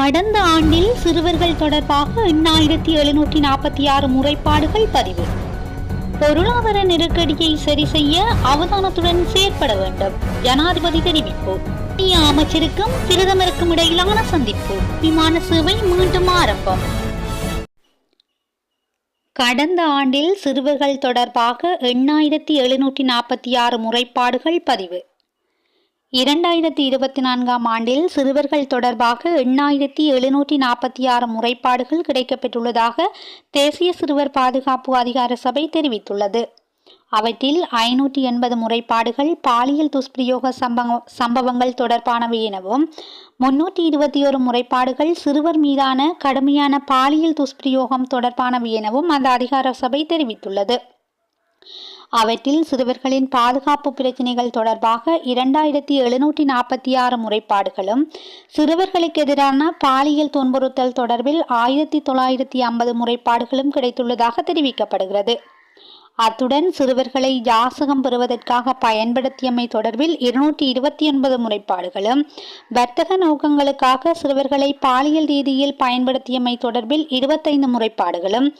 கடந்த ஆண்டில் சிறுவர்கள் தொடர்பாக 8746 முறைப்பாடுகள் பதிவு. பொருளாதார நெருக்கடியை சரி செய்ய அவதானத்துடன் செயற்பட வேண்டும், ஜனாதிபதி தெரிவிப்பு. அமைச்சருக்கும் பிரதமருக்கும் இடையிலான சந்திப்பு. விமான சேவை மீண்டும் ஆரம்பம். கடந்த ஆண்டில் சிறுவர்கள் தொடர்பாக 8746 முறைப்பாடுகள் பதிவு. 2024ஆம் ஆண்டில் சிறுவர்கள் தொடர்பாக 8746 முறைப்பாடுகள் கிடைக்கப்பெற்றுள்ளதாக தேசிய சிறுவர் பாதுகாப்பு அதிகார சபை தெரிவித்துள்ளது. அவற்றில் 580 முறைப்பாடுகள் பாலியல் துஷ்பிரயோக சம்பவங்கள் தொடர்பானவை எனவும் 321 முறைப்பாடுகள் சிறுவர் மீதான கடுமையான பாலியல் துஷ்பிரயோகம் தொடர்பானவை எனவும் அந்த அதிகார சபை தெரிவித்துள்ளது. அவற்றில் சிறுவர்களின் பாதுகாப்பு பிரச்சினைகள் தொடர்பாக 2746 முறைப்பாடுகளும், சிறுவர்களுக்கு எதிரான பாலியல் துன்புறுத்தல் தொடர்பில் 1950 முறைப்பாடுகளும் கிடைத்துள்ளதாக தெரிவிக்கப்படுகிறது. அத்துடன் சிறுவர்களை யாசகம் பெறுவதற்காக பயன்படுத்தியமை தொடர்பில் 229 முறைப்பாடுகளும், வர்த்தக நோக்கங்களுக்காக சிறுவர்களை பாலியல் ரீதியில் பயன்படுத்தியமை தொடர்பில் 25 முறைப்பாடுகளும்,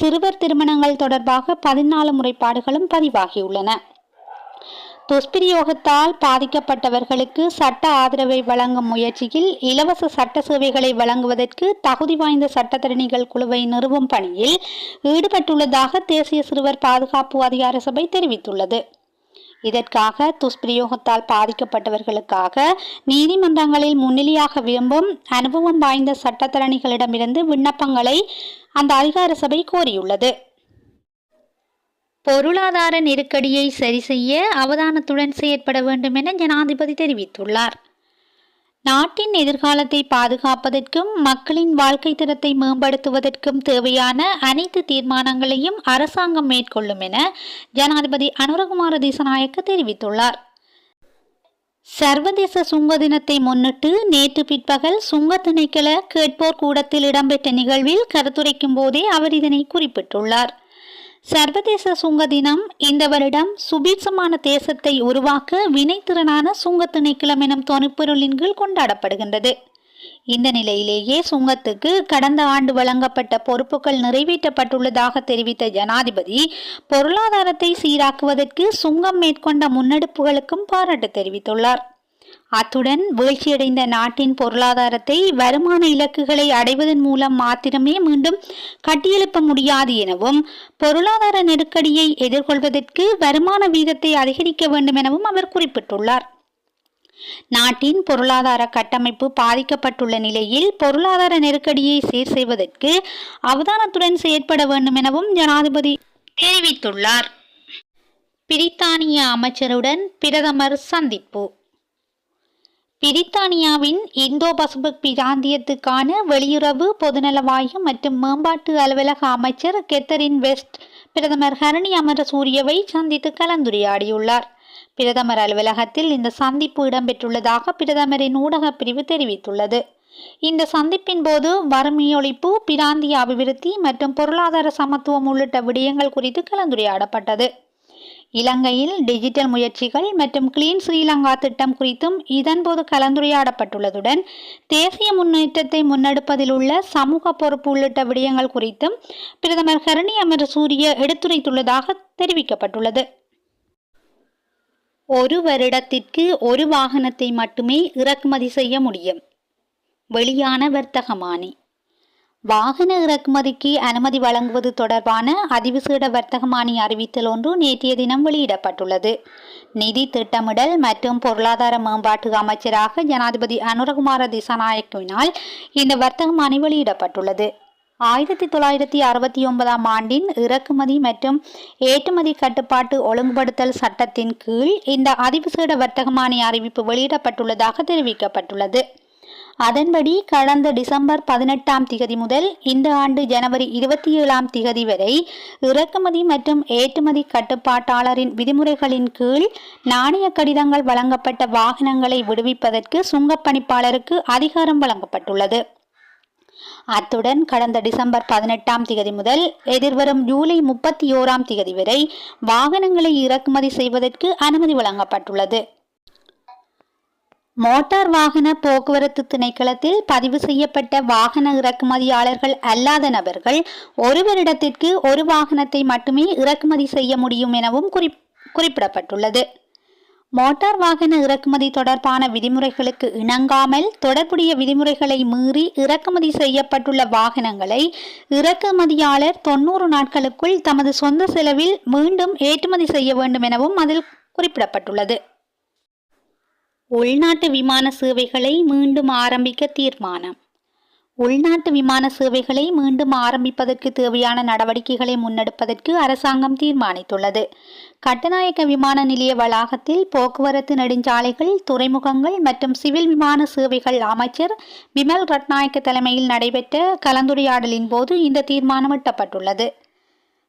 சிறுவர் திருமணங்கள் தொடர்பாக 14 முறைப்பாடுகளும் பதிவாகியுள்ளன. துஷ்பிரயோகத்தால் பாதிக்கப்பட்டவர்களுக்கு சட்ட ஆதரவை வழங்கும் முயற்சியில் இலவச சட்ட சேவைகளை வழங்குவதற்கு தகுதி வாய்ந்த சட்டத்தரணிகள் குழுவை நிறுவும் பணியில் ஈடுபட்டுள்ளதாக தேசிய சிறுவர் பாதுகாப்பு அதிகார சபை தெரிவித்துள்ளது. இதற்காக துஷ்பிரயோகத்தால் பாதிக்கப்பட்டவர்களுக்காக நீதிமன்றங்களில் முன்னிலையாக விரும்பும் அனுபவம் வாய்ந்த சட்டத்தரணிகளிடமிருந்து விண்ணப்பங்களை அந்த அதிகார சபை கோரியுள்ளது. பொருளாதார நெருக்கடியை சரி செய்ய அவதானத்துடன் செயற்பட வேண்டும் என ஜனாதிபதி தெரிவித்துள்ளார். நாட்டின் எதிர்காலத்தை பாதுகாப்பதற்கும் மக்களின் வாழ்க்கை தரத்தை மேம்படுத்துவதற்கும் தேவையான அனைத்து தீர்மானங்களையும் அரசாங்கம் மேற்கொள்ளும் என ஜனாதிபதி அனுரகுமார திசாநாயக்க தெரிவித்துள்ளார். சர்வதேச சுங்க தினத்தை முன்னிட்டு நேற்று பிற்பகல் சுங்க திணைக்கள கேட்போர் கூடத்தில் இடம்பெற்ற நிகழ்வில் கருத்துரைக்கும் போதே அவர் இதனை குறிப்பிட்டுள்ளார். சர்வதேச சுங்க தினம் இந்த வருடம் சுபீட்சமான தேசத்தை உருவாக்க வினைத்திறனான சுங்க திணைக்களம் எனும் தொனிப்பொருளின் கீழ் கொண்டாடப்படுகின்றது. இந்த நிலையிலேயே சுங்கத்துக்கு கடந்த ஆண்டு வழங்கப்பட்ட பொறுப்புகள் நிறைவேற்றப்பட்டுள்ளதாக தெரிவித்த ஜனாதிபதி பொருளாதாரத்தை சீராக்குவதற்கு சுங்கம் மேற்கொண்ட முன்னெடுப்புகளுக்கும் பாராட்டு தெரிவித்துள்ளார். அத்துடன் வீழ்ச்சியடைந்த நாட்டின் பொருளாதாரத்தை வருமான இலக்குகளை அடைவதன் மூலம் மாத்திரமே மீண்டும் கட்டியெழுப்ப முடியாது எனவும், பொருளாதார நெருக்கடியை எதிர்கொள்வதற்கு வருமான வீதத்தை அதிகரிக்க வேண்டும் எனவும் அவர் குறிப்பிட்டுள்ளார். நாட்டின் பொருளாதார கட்டமைப்பு பாதிக்கப்பட்டுள்ள நிலையில் பொருளாதார நெருக்கடியை சீர் செய்வதற்கு அவதானத்துடன் செயற்பட வேண்டும் எனவும் ஜனாதிபதி தெரிவித்துள்ளார். பிரித்தானிய அமைச்சருடன் பிரதமர் சந்திப்பு. பிரித்தானியாவின் இந்தோ பசிபிக் பிராந்தியத்துக்கான வெளியுறவு, பொதுநலவாயு மற்றும் மேம்பாட்டு அலுவலக அமைச்சர் கெத்தரின் வெஸ்ட் பிரதமர் ஹரணி அமரசூரியவை சந்தித்து கலந்துரையாடியுள்ளார். பிரதமர் அலுவலகத்தில் இந்த சந்திப்பு இடம்பெற்றுள்ளதாக பிரதமரின் ஊடகப் பிரிவு தெரிவித்துள்ளது. இந்த சந்திப்பின் போது வறுமை ஒழிப்பு, பிராந்திய அபிவிருத்தி மற்றும் பொருளாதார சமத்துவம் உள்ளிட்ட விடயங்கள் குறித்து கலந்துரையாடப்பட்டது. இலங்கையில் டிஜிட்டல் முயற்சிகள் மற்றும் கிளீன் ஸ்ரீலங்கா திட்டம் குறித்தும் இதன்போது கலந்துரையாடப்பட்டுள்ளதுடன் தேசிய முன்னேற்றத்தை முன்னெடுப்பதில் உள்ள சமூக பொறுப்பு உள்ளிட்ட விடயங்கள் குறித்தும் பிரதமர் ஹரணி அமரசூரிய எடுத்துரைத்துள்ளதாக தெரிவிக்கப்பட்டுள்ளது. ஒரு வருடத்திற்கு ஒரு வாகனத்தை மட்டுமே இறக்குமதி செய்ய முடியும். வெளியான வர்த்தகமானி. வாகன இறக்குமதிக்கு அனுமதி வழங்குவது தொடர்பான அதிவிசேட வர்த்தகமானி அறிவித்தல் ஒன்று நேற்றைய தினம் வெளியிடப்பட்டுள்ளது. நிதி திட்டமிடல் மற்றும் பொருளாதார மேம்பாட்டு அமைச்சராக ஜனாதிபதி அனுரகுமார திசாநாயக்கவினால் இந்த வர்த்தகமானி வெளியிடப்பட்டுள்ளது. 1969ஆம் ஆண்டின் இறக்குமதி மற்றும் ஏற்றுமதி கட்டுப்பாட்டு ஒழுங்குபடுத்தல் சட்டத்தின் கீழ் இந்த அதிவிசேட வர்த்தகமானி அறிவிப்பு வெளியிடப்பட்டுள்ளதாக தெரிவிக்கப்பட்டுள்ளது. அதன்படி கடந்த டிசம்பர் 18ஆம் திகதி முதல் இந்த ஆண்டு ஜனவரி 27ஆம் திகதி வரை இறக்குமதி மற்றும் ஏற்றுமதி கட்டுப்பாட்டாளரின் விதிமுறைகளின் கீழ் நாணய கடிதங்கள் வழங்கப்பட்ட வாகனங்களை விடுவிப்பதற்கு சுங்கப்பணிப்பாளருக்கு அதிகாரம் வழங்கப்பட்டுள்ளது. அத்துடன் கடந்த டிசம்பர் 18ஆம் திகதி முதல் எதிர்வரும் ஜூலை 31ஆம் திகதி வரை வாகனங்களை இறக்குமதி செய்வதற்கு அனுமதி வழங்கப்பட்டுள்ளது. மோட்டார் வாகன போக்குவரத்து திணைக்களத்தில் பதிவு செய்யப்பட்ட வாகன இறக்குமதியாளர்கள் அல்லாத நபர்கள் ஒரு வருடத்திற்கு ஒரு வாகனத்தை மட்டுமே இறக்குமதி செய்ய முடியும் எனவும் குறிப்பிடப்பட்டுள்ளது. மோட்டார் வாகன இறக்குமதி தொடர்பான விதிமுறைகளுக்கு இணங்காமல் தொடர்புடைய விதிமுறைகளை மீறி இறக்குமதி செய்யப்பட்டுள்ள வாகனங்களை இறக்குமதியாளர் 90 நாட்களுக்குள் தமது சொந்த செலவில் மீண்டும் ஏற்றுமதி செய்ய வேண்டும் எனவும் அதில் குறிப்பிடப்பட்டுள்ளது. உள்நாட்டு விமான சேவைகளை மீண்டும் ஆரம்பிக்க தீர்மானம். உள்நாட்டு விமான சேவைகளை மீண்டும் ஆரம்பிப்பதற்கு தேவையான நடவடிக்கைகளை முன்னெடுப்பதற்கு அரசாங்கம் தீர்மானித்துள்ளது. கட்டுநாயக்க விமான நிலைய வளாகத்தில் போக்குவரத்து நெடுஞ்சாலைகள், துறைமுகங்கள் மற்றும் சிவில் விமான சேவைகள் அமைச்சர் பிமல் ரட்நாயக்க தலைமையில் நடைபெற்ற கலந்துரையாடலின் போது இந்த தீர்மானம் எட்டப்பட்டுள்ளது.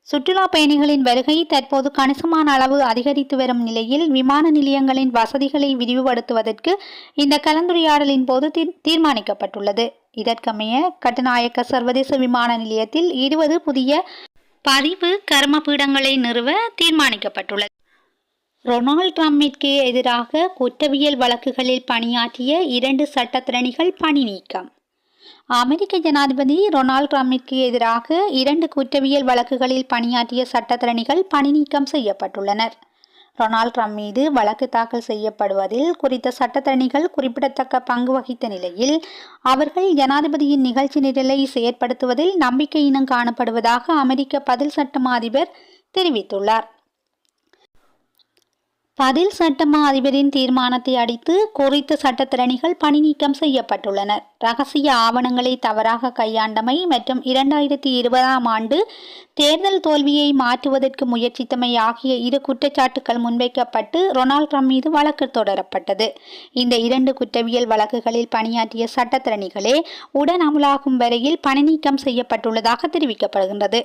சுற்றுலா பயணிகளின் வருகை தற்போது கணிசமான அளவு அதிகரித்து வரும் நிலையில் விமான நிலையங்களின் வசதிகளை விரிவுபடுத்துவதற்கு இந்த கலந்துரையாடலின் போது தீர்மானிக்கப்பட்டுள்ளது. இதற்கமைய கட்டுநாயக்க சர்வதேச விமான நிலையத்தில் 20 புதிய பதிவு கர்மபீடங்களை நிறுவ தீர்மானிக்கப்பட்டுள்ளது. ரொனால்ட் ட்ரம்பிற்கு எதிராக குற்றவியல் வழக்குகளில் பணியாற்றிய 2 சட்டத்திறனிகள் பணி நீக்கம். அமெரிக்க ஜனாதிபதி ரொனால்ட் ட்ரம்பிற்கு எதிராக 2 குற்றவியல் வழக்குகளில் பணியாற்றிய சட்டத்திறனிகள் பணி நீக்கம் செய்யப்பட்டுள்ளனர். ரொனால்ட் ட்ரம்ப் மீது வழக்கு தாக்கல் செய்யப்படுவதில் குறித்த சட்டத்தரணிகள் குறிப்பிடத்தக்க பங்கு வகித்த நிலையில் அவர்கள் ஜனாதிபதியின் நிகழ்ச்சி நிரலை செயற்படுத்துவதில் நம்பிக்கையினம் காணப்படுவதாக அமெரிக்க பதில் சட்டமா அதிபர் தெரிவித்துள்ளார். பதில் சட்டமா அதிபரின் தீர்மானத்தை அடுத்து குறித்த சட்டத்திறனிகள் பணி நீக்கம் செய்யப்பட்டுள்ளனர். ரகசிய ஆவணங்களை தவறாக கையாண்டமை மற்றும் 2020ஆம் ஆண்டு தேர்தல் தோல்வியை மாற்றுவதற்கு முயற்சித்தமை ஆகிய 2 குற்றச்சாட்டுகள் முன்வைக்கப்பட்டு ரொனால்ட் ட்ரம்ப் மீது வழக்கு தொடரப்பட்டது. இந்த 2 குற்றவியல் வழக்குகளில் பணியாற்றிய சட்டத்திறனிகளே உடன் அமலாகும் வரையில் பணி நீக்கம் செய்யப்பட்டுள்ளதாக தெரிவிக்கப்படுகின்றது.